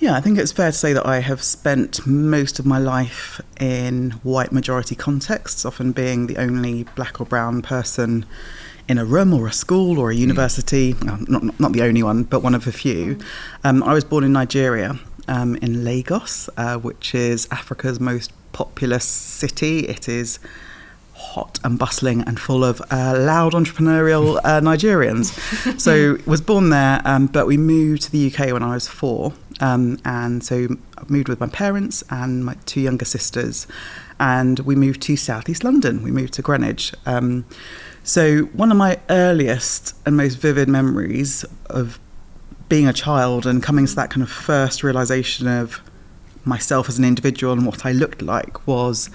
Yeah, I think it's fair to say that I have spent most of my life in white majority contexts, often being the only black or brown person in a room or a school or a university. Not the only one, but one of a few. I was born in Nigeria, in Lagos, which is Africa's most populous city. It is hot and bustling and full of loud entrepreneurial Nigerians. So was born there, but we moved to the UK when I was 4. And so I moved with my parents and my 2 younger sisters, and we moved to southeast London. We moved to Greenwich. So one of my earliest and most vivid memories of being a child and coming to that kind of first realisation of myself as an individual and what I looked like was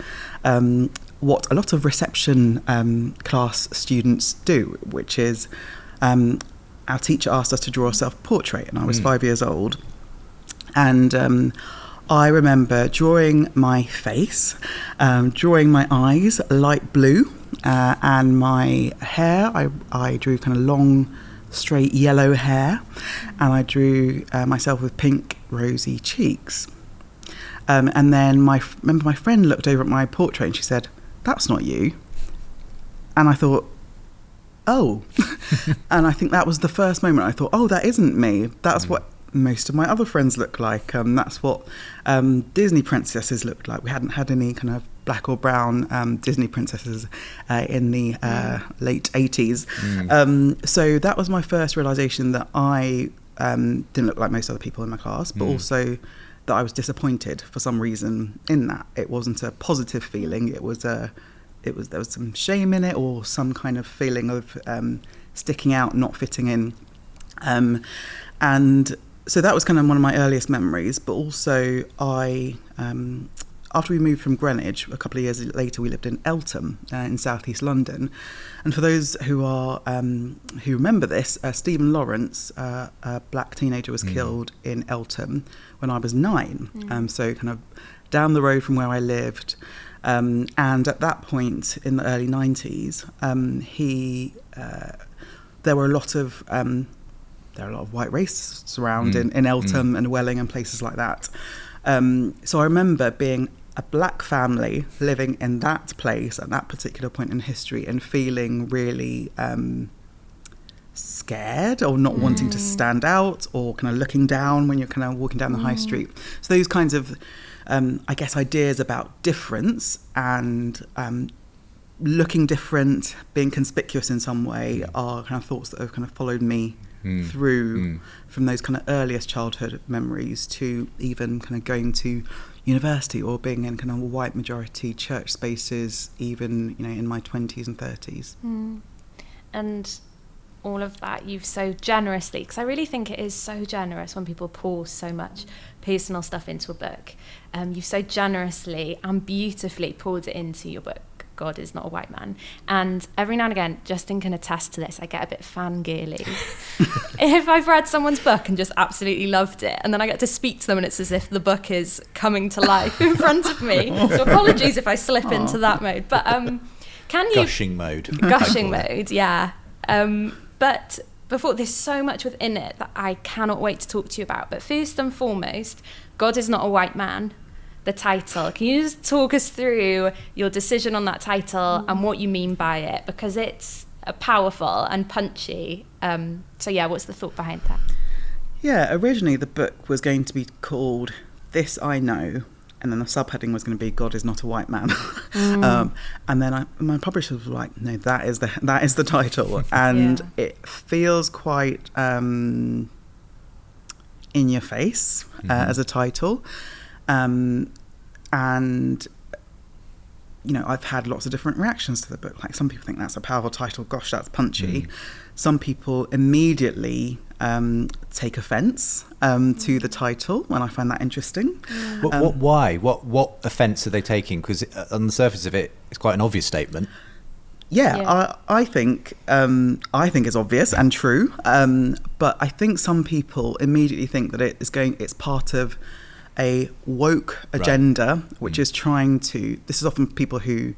what a lot of reception class students do, which is our teacher asked us to draw a self-portrait, and I was 5 years old. And I remember drawing my face, drawing my eyes light blue, and my hair, I drew kind of long, straight yellow hair, and I drew myself with pink, rosy cheeks. And then remember my friend looked over at my portrait and she said, "That's not you." And I thought, oh. And I think that was the first moment I thought, oh, that isn't me. That's what most of my other friends look like. That's what Disney princesses looked like. We hadn't had any kind of black or brown Disney princesses in the late 80s. So that was my first realisation that I didn't look like most other people in my class, but also that I was disappointed for some reason in that. It wasn't a positive feeling. There was some shame in it, or some kind of feeling of sticking out, not fitting in. And so that was kind of one of my earliest memories. But also after we moved from Greenwich, a couple of years later, we lived in Eltham in southeast London. And for those who remember this, Stephen Lawrence, a black teenager, was killed in Eltham when I was 9. So kind of down the road from where I lived. And at that point in the early 90s, there were a lot of white racists around in Eltham and Welling and places like that. So I remember being a black family living in that place at that particular point in history and feeling really scared, or not wanting to stand out, or kind of looking down when you're kind of walking down the high street. So those kinds of, I guess, ideas about difference and looking different, being conspicuous in some way, are kind of thoughts that have kind of followed me through from those kind of earliest childhood memories to even kind of going to university or being in kind of white majority church spaces, even, in my 20s and 30s. And all of that you've so generously, because I really think it is so generous when people pour so much personal stuff into a book. You've so generously and beautifully poured it into your book, God Is Not a White Man. And every now and again, Justin can attest to this, I get a bit fangirly if I've read someone's book and just absolutely loved it, and then I get to speak to them and it's as if the book is coming to life in front of me. So apologies if I slip into that mode. But can you... Gushing mode, yeah. But before, there's so much within it that I cannot wait to talk to you about. But first and foremost, God Is Not a White Man, the title. Can you just talk us through your decision on that title and what you mean by it? Because it's powerful and punchy. So yeah, what's the thought behind that? Yeah, originally the book was going to be called This I Know, and then the subheading was going to be God Is Not a White Man. And then my publishers were like, no, that is the title. And it feels quite in your face as a title. And I've had lots of different reactions to the book. Like, some people think that's a powerful title, gosh, that's punchy. Some people immediately take offence to the title, and I find that interesting. Why? What offence are they taking? Because on the surface of it, it's quite an obvious statement. I think it's obvious and true, but I think some people immediately think that it's part of a woke agenda, which is trying to... This is often people who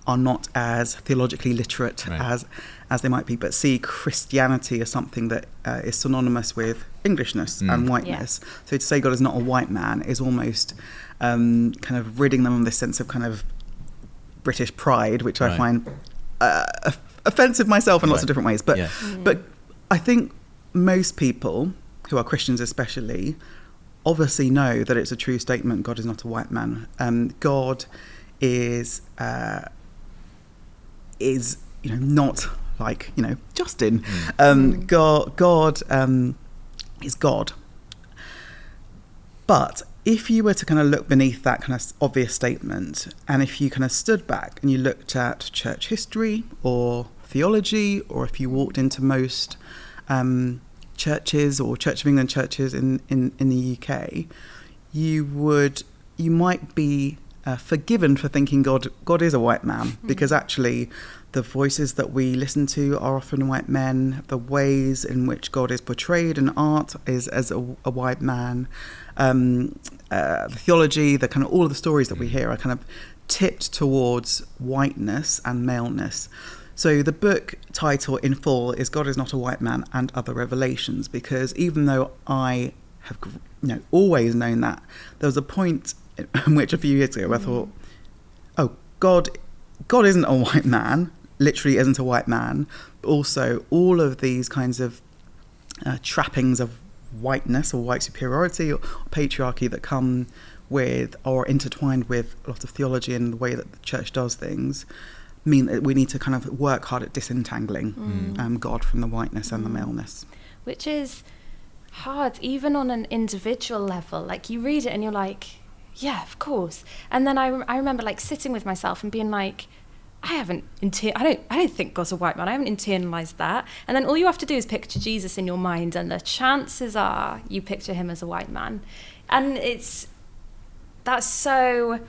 are not as theologically literate Right. as they might be, but see Christianity as something that is synonymous with Englishness and whiteness. So to say God is not a white man is almost kind of ridding them of this sense of kind of British pride, which I find offensive myself in lots of different ways. But but I think most people who are Christians especially obviously know that it's a true statement. God is not a white man. God is not like Justin. God is God. But if you were to kind of look beneath that kind of obvious statement, and if you kind of stood back and you looked at church history or theology, or if you walked into most churches or Church of England churches in the UK, you might be forgiven for thinking God is a white man, because actually the voices that we listen to are often white men. The ways in which God is portrayed in art is as a white man. The theology, the kind of all of the stories that we hear are kind of tipped towards whiteness and maleness. So the book title in full is God is Not a White Man and Other Revelations, because even though I have always known that, there was a point in which a few years ago I thought, oh, God isn't a white man, literally isn't a white man, but also all of these kinds of trappings of whiteness or white superiority or patriarchy that come with or intertwined with a lot of theology and the way that the church does things mean that we need to kind of work hard at disentangling God from the whiteness and the maleness. Which is hard, even on an individual level. Like, you read it and you're like, yeah, of course. And then I remember like sitting with myself and being like, I don't think God's a white man. I haven't internalized that. And then all you have to do is picture Jesus in your mind, and the chances are you picture him as a white man. And that's so,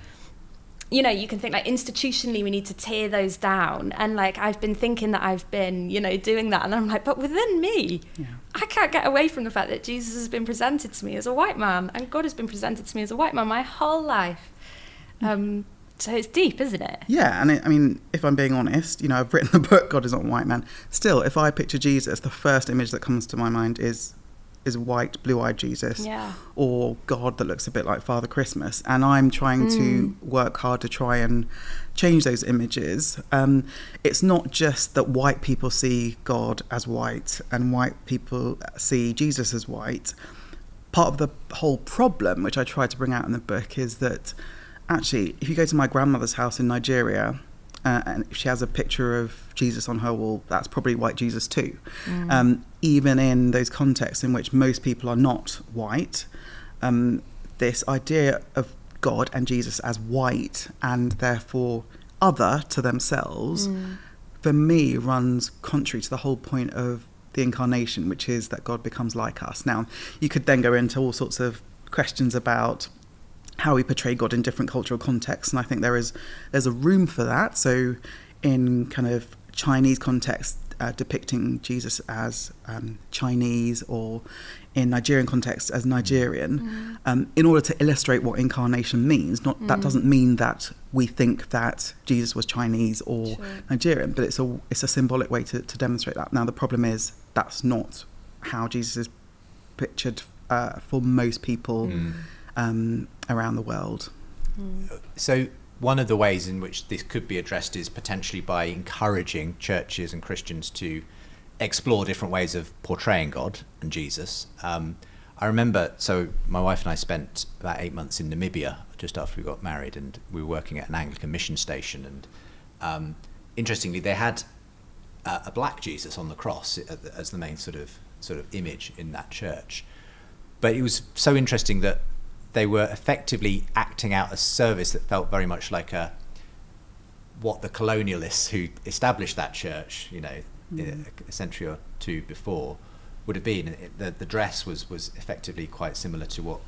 you can think like institutionally we need to tear those down. And like, I've been thinking that I've been, doing that. And I'm like, but within me, I can't get away from the fact that Jesus has been presented to me as a white man, and God has been presented to me as a white man my whole life. So it's deep, isn't it? Yeah, and I mean, if I'm being honest, I've written the book, God is Not a White Man. Still, if I picture Jesus, the first image that comes to my mind is white, blue-eyed Jesus, or God that looks a bit like Father Christmas. And I'm trying to work hard to try and change those images. It's not just that white people see God as white and white people see Jesus as white. Part of the whole problem, which I try to bring out in the book, is that actually, if you go to my grandmother's house in Nigeria, and if she has a picture of Jesus on her wall, that's probably white Jesus too. Even in those contexts in which most people are not white, this idea of God and Jesus as white and therefore other to themselves, for me, runs contrary to the whole point of the incarnation, which is that God becomes like us. Now, you could then go into all sorts of questions about how we portray God in different cultural contexts, and I think there's a room for that. So in kind of Chinese context, depicting Jesus as Chinese, or in Nigerian context as Nigerian, in order to illustrate what incarnation means. That doesn't mean that we think that Jesus was Chinese or Nigerian, but it's a symbolic way to demonstrate that. Now the problem is that's not how Jesus is pictured for most people around the world. So one of the ways in which this could be addressed is potentially by encouraging churches and Christians to explore different ways of portraying God and Jesus. I remember, so my wife and I spent about 8 months in Namibia just after we got married, and we were working at an Anglican mission station, and interestingly they had a black Jesus on the cross as the main sort of image in that church. But it was so interesting that they were effectively acting out a service that felt very much like what the colonialists who established that church, a century or two before, would have been. The dress was effectively quite similar to what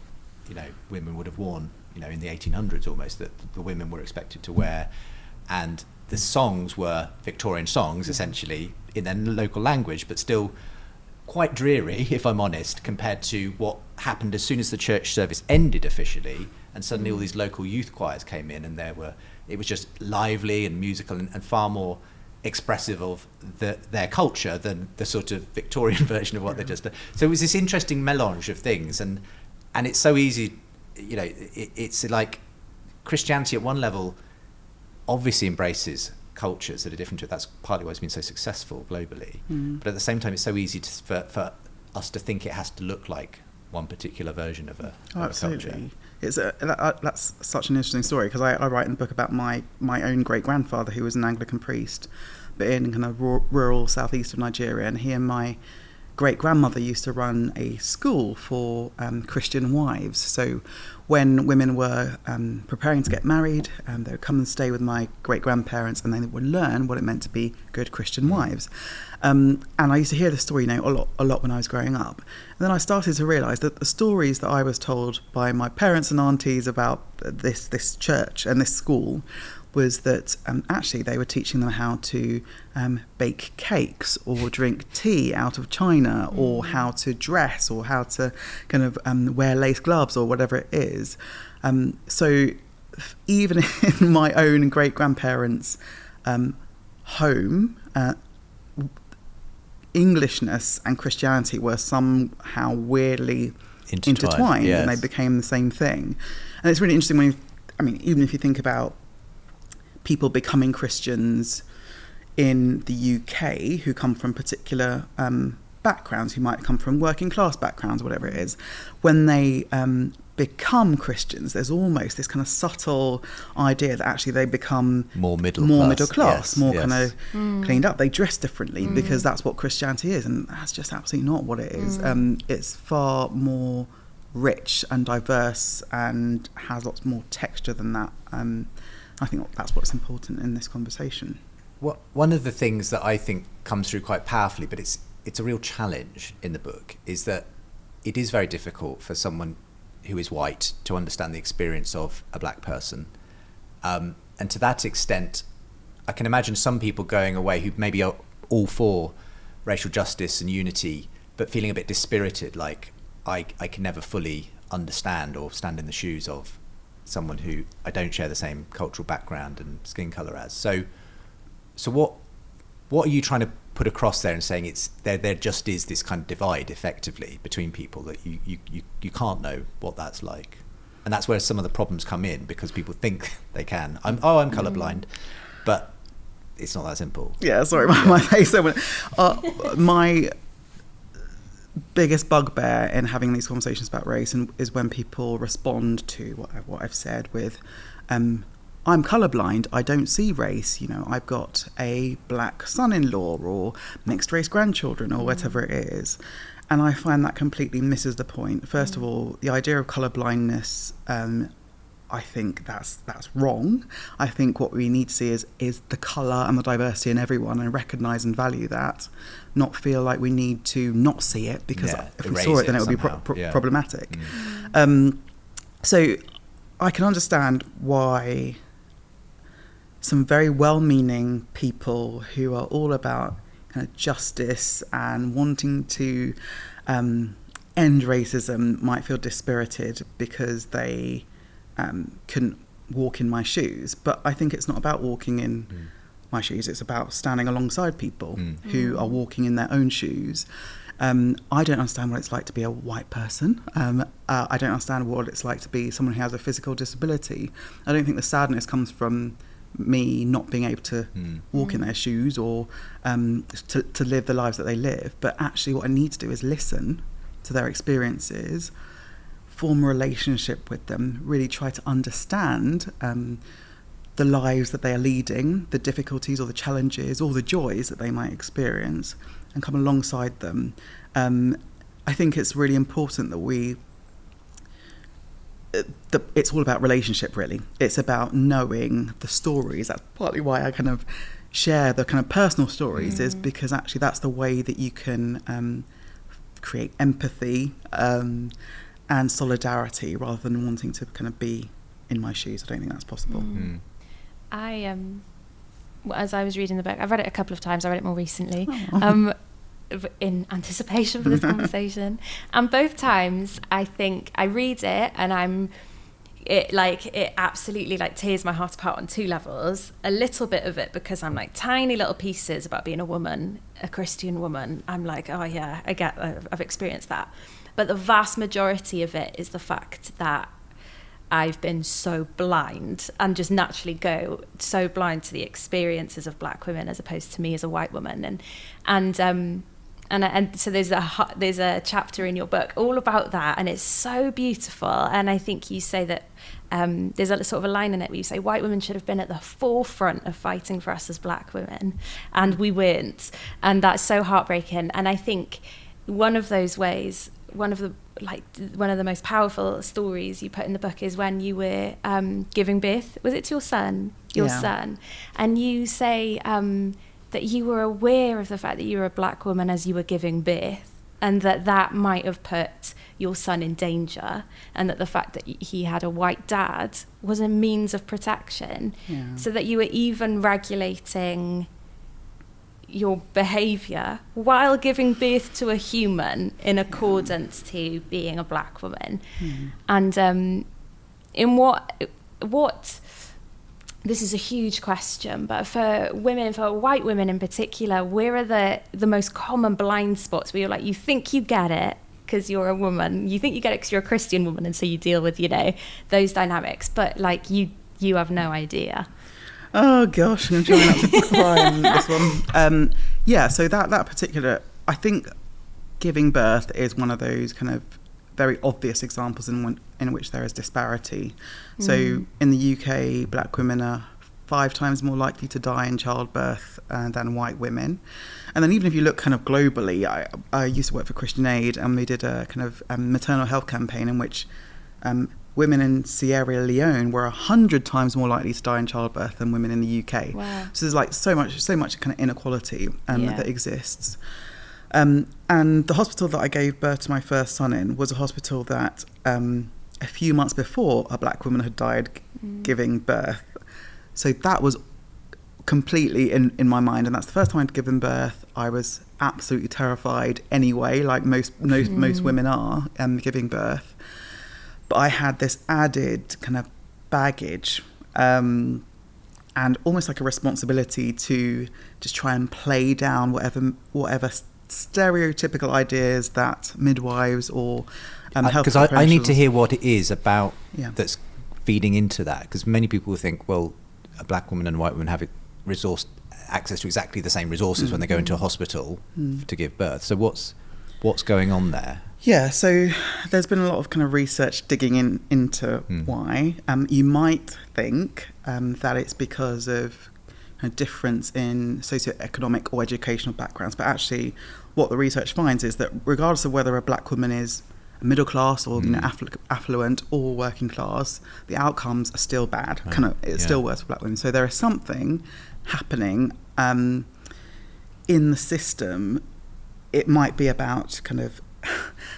women would have worn, in the 1800s almost, that the women were expected to wear, and the songs were Victorian songs essentially in their local language, but still quite dreary, if I'm honest, compared to what happened as soon as the church service ended officially. and suddenly all these local youth choirs came in, and it was just lively and musical and far more expressive of their culture than the sort of Victorian version of what they just did. So it was this interesting melange of things, and it's so easy, you know, it's like Christianity at one level obviously embraces cultures that are different to it. That's partly why it's been so successful globally. But at the same time, it's so easy for us to think it has to look like one particular version of a culture. That's such an interesting story, because I write in the book about my own great-grandfather, who was an Anglican priest, but in kind of rural southeast of Nigeria, and he and my great-grandmother used to run a school for Christian wives. So when women were preparing to get married, they would come and stay with my great-grandparents, and they would learn what it meant to be good Christian wives. And I used to hear this story, you know, a lot when I was growing up. And then I started to realise that the stories that I was told by my parents and aunties about this church and this school was that actually they were teaching them how to bake cakes or drink tea out of china, or how to dress, or how to kind of wear lace gloves or whatever it is. So even in my own great-grandparents' home, Englishness and Christianity were somehow weirdly intertwined, yes. And they became the same thing. And it's really interesting even if you think about people becoming Christians in the UK who come from particular backgrounds, who might come from working class backgrounds, whatever it is, when they become Christians, there's almost this kind of subtle idea that actually they become more middle class, kind of cleaned up. They dress differently because that's what Christianity is, and that's just absolutely not what it is. It's far more rich and diverse and has lots more texture than that. I think that's what's important in this conversation. One of the things that I think comes through quite powerfully, but it's a real challenge in the book, is that it is very difficult for someone who is white to understand the experience of a black person. And to that extent, I can imagine some people going away who maybe are all for racial justice and unity, but feeling a bit dispirited, like I can never fully understand or stand in the shoes of someone who I don't share the same cultural background and skin colour as. So what are you trying to put across there and saying there just is this kind of divide effectively between people that you can't know what that's like? And that's where some of the problems come in, because people think they can. I'm colourblind, but it's not that simple. Yeah, sorry, my face. My biggest bugbear in having these conversations about race is when people respond to what I've said with, I'm colourblind, I don't see race, you know, I've got a black son-in-law or mixed race grandchildren or whatever it is. And I find that completely misses the point. First of all, the idea of colourblindness, I think that's wrong. I think what we need to see is the colour and the diversity in everyone, and recognise and value that, not feel like we need to not see it, because if we saw it then it would be problematic. So I can understand why some very well-meaning people who are all about kind of justice and wanting to end racism might feel dispirited because they couldn't walk in my shoes. But I think it's not about walking in my shoes, it's about standing alongside people who are walking in their own shoes. I don't understand what it's like to be a white person. I don't understand what it's like to be someone who has a physical disability. I don't think the sadness comes from me not being able to walk in their shoes or to live the lives that they live. But actually what I need to do is listen to their experiences, form a relationship with them, really try to understand the lives that they are leading, the difficulties or the challenges or the joys that they might experience, and come alongside them. I think it's really important that it's all about relationship, really. It's about knowing the stories. That's partly why I kind of share the kind of personal stories, is because actually that's the way that you can create empathy and solidarity, rather than wanting to kind of be in my shoes. I don't think that's possible. I as I was reading the book, I've read it a couple of times. I read it more recently in anticipation for this conversation, and both times I think I read it and I'm it absolutely like tears my heart apart on two levels. A little bit of it because I'm like tiny little pieces about being a woman, a Christian woman. I'm like, oh yeah, I've experienced that. But the vast majority of it is the fact that I've been so blind and just naturally go so blind to the experiences of black women as opposed to me as a white woman. And so there's a chapter in your book all about that, and it's so beautiful. And I think you say that there's a sort of a line in it where you say white women should have been at the forefront of fighting for us as black women, and we weren't. And that's so heartbreaking. And I think one of those ways, one of the most powerful stories you put in the book is when you were giving birth. Was it to your son? And you say that you were aware of the fact that you were a black woman as you were giving birth, and that might have put your son in danger, and that the fact that he had a white dad was a means of protection, so that you were even regulating your behaviour while giving birth to a human in accordance to being a black woman. And in what this is a huge question, but for white women in particular, where are the most common blind spots where you're like, you think you get it because you're a woman, you think you get it because you're a Christian woman, and so you deal with those dynamics, but like you have no idea. Oh gosh, I'm trying not to cry on this one. So that particular, I think giving birth is one of those kind of very obvious examples in which there is disparity. So in the UK, black women are 5 times more likely to die in childbirth than white women. And then even if you look kind of globally, I used to work for Christian Aid, and we did a kind of maternal health campaign in which women in Sierra Leone were 100 times more likely to die in childbirth than women in the UK. Wow. So there's like so much kind of inequality that exists. And the hospital that I gave birth to my first son in was a hospital that a few months before a black woman had died giving birth. So that was completely in my mind, and that's the first time I'd given birth. I was absolutely terrified anyway, like most women are giving birth. But I had this added kind of baggage and almost like a responsibility to just try and play down whatever stereotypical ideas that midwives or health because I need to hear what it is about that's feeding into that, because many people think, well, a black woman and a white woman have access to exactly the same resources when they go into a hospital to give birth. So what's going on there? Yeah, so there's been a lot of kind of research digging into why. You might think that it's because of a difference in socioeconomic or educational backgrounds, but actually what the research finds is that regardless of whether a black woman is middle class or affluent or working class, the outcomes are still bad. It's still worse for black women. So there is something happening in the system. It might be about kind of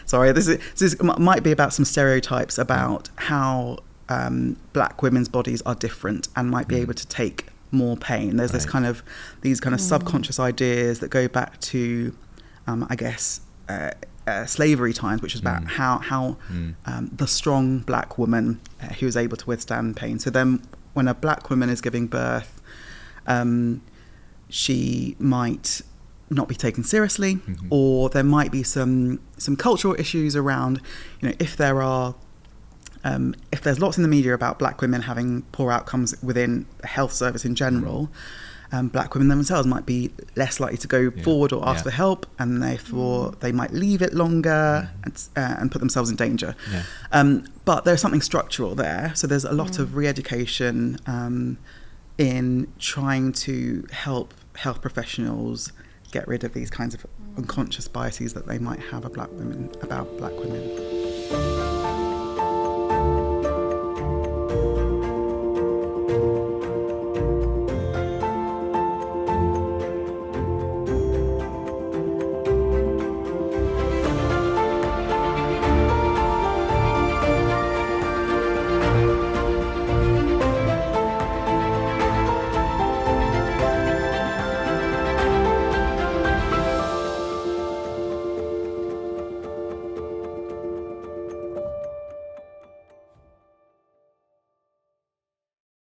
this might be about some stereotypes about how black women's bodies are different and might be able to take more pain. There's these kind of subconscious ideas that go back to I guess slavery times, which is about how the strong black woman who is able to withstand pain. So then when a black woman is giving birth, she might not be taken seriously, or there might be some cultural issues around, if there's lots in the media about black women having poor outcomes within the health service in general, black women themselves might be less likely to go forward or ask for help, and therefore they might leave it longer and put themselves in danger. But there's something structural there. So there's a lot of re-education in trying to help health professionals get rid of these kinds of unconscious biases that they might have about black women.